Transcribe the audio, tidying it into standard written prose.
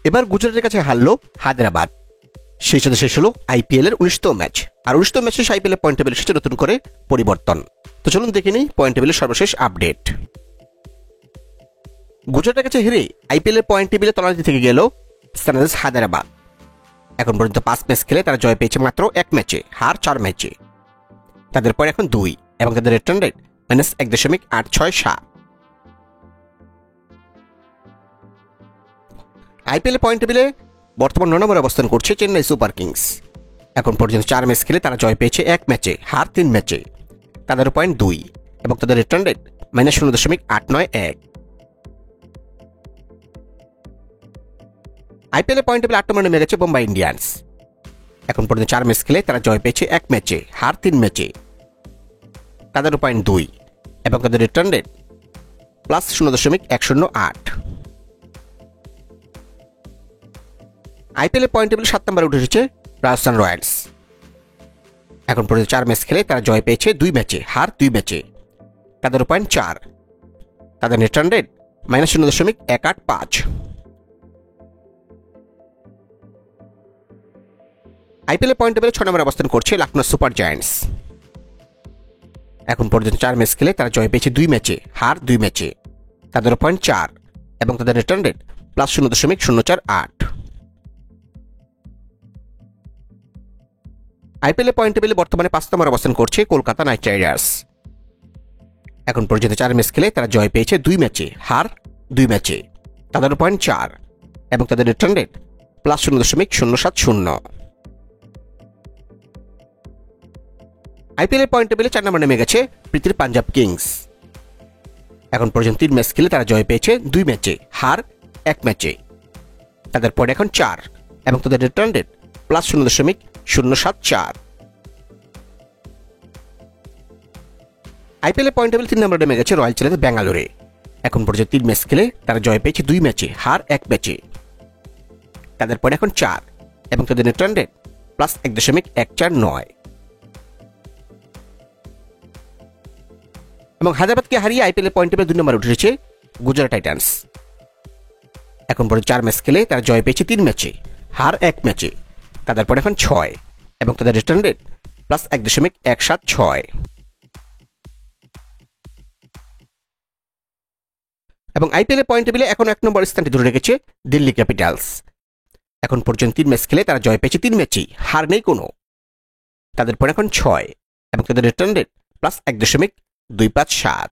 এবার গুজরাটের কাছে হারলো হায়দ্রাবাদ। সেই সাথে শেষ হলো আইপিএল এর 19তম ম্যাচ। আর 19তম ম্যাচ শেষে আইপিএল এর পয়েন্ট টেবিল এসেছে নতুন করে পরিবর্তন। তো চলুন দেখে নিই পয়েন্ট টেবিলের সর্বশেষ আপডেট। গুজরাটের কাছে হেরে আইপিএল এর পয়েন্ট টেবিলে তলানিতে থেকে গেল সানরাইজার্স হায়দ্রাবাদ। এখন পর্যন্ত 5 ম্যাচ খেলে তারা জয় পেয়েছে মাত্র 1 ম্যাচে, হার 4 ম্যাচে। তাদের পয়েন্ট এখন 2 এবং তাদের rate run rate -1.867। IPL point টেবিলে বর্তমান 9 নম্বরে অবস্থান করছে চেন্নাই সুপার কিংস। এখন পর্যন্ত 4 ম্যাচ খেলে তারা জয় পেয়েছে 1 ম্যাচে, হার 3 ম্যাচে। তাদের পয়েন্ট 2 এবং তাদের rate run rate -0.891। IPL point টেবিলে 8 নম্বরে নেমে গেছে বোম্বাই ইন্ডিয়ান্স। এখন পর্যন্ত 4 ম্যাচ খেলে তারা জয় পেয়েছে 1 ম্যাচে, হার 3 ম্যাচে। তাদের পয়েন্ট 2 এবং তাদের rate run rate +0.108। IPL point টেবিলে 7 নম্বরে উঠে এসেছে রাজস্থান রয়্যালস। এখন পর্যন্ত 4 ম্যাচ খেলে তারা জয় পেয়েছে 2 ম্যাচে, হার 2 ম্যাচে। তাদের পয়েন্ট 4, তাদের net run rate -0.185। IPL point টেবিলে 6 নম্বরে অবস্থান করছে লখনৌ সুপার জায়ান্টস। এখন পর্যন্ত 4 ম্যাচ খেলে তারা জয় পেয়েছে 2 ম্যাচে, হার 2 ম্যাচে। তাদের পয়েন্ট 4 এবং তাদের net run rate +0.048। IPL point টেবিলে বর্তমানে 5 নম্বরে অবস্থান করছে কলকাতা নাইট রাইডার্স। এখন পর্যন্ত 4 ম্যাচ খেলে তারা জয় পেয়েছে 2 ম্যাচে, হার 2 ম্যাচে। তাদের পয়েন্ট 4 এবং তাদের net run rate +0.070। IPL point টেবিলে 4 নম্বরে নেমে গেছে প্রীতির পাঞ্জাব কিংস। এখন পর্যন্ত 3 ম্যাচ খেলে তারা জয় পেয়েছে 2 ম্যাচে, হার 1 ম্যাচে। তাদের পয়েন্ট এখন 4 এবং তাদের net run rate +0.074। IPL point table 3 নম্বরে নেমে গেছে রয়্যাল চ্যালেঞ্জার্স ব্যাঙ্গালোরে। এখন পর্যন্ত 3 ম্যাচ খেলে তারা জয় পেয়েছে 2 ম্যাচে, হার 1 ম্যাচে। তাদের পয়েন্ট এখন 4 এবং তাদের নেট রান রেট +1.149। এবং হায়দ্রাবাদকে হারিয়ে আইপিএল পয়েন্ট টেবিল 2 নম্বরে উঠে এসেছে গুজরাট টাইটান্স। এখন পর্যন্ত 4 ম্যাচ খেলে তারা জয় পেয়েছে 3 ম্যাচে, হার 1 ম্যাচে। তাদের পয়েন্ট এখন 6 এবং তাদের রেট রান রেট +1.176। এবং আইপিএল পয়েন্ট টেবিলে এখন 1 নম্বর স্থানটি ধরে রেখেছে দিল্লি ক্যাপিটালস। এখন পর্যন্ত 3 ম্যাচ খেলে তারা জয় পেয়েছে 3 ম্যাচেই, হার নেই কোনো। তাদের পয়েন্ট এখন 6 এবং তাদের রেট রান রেট +1.257।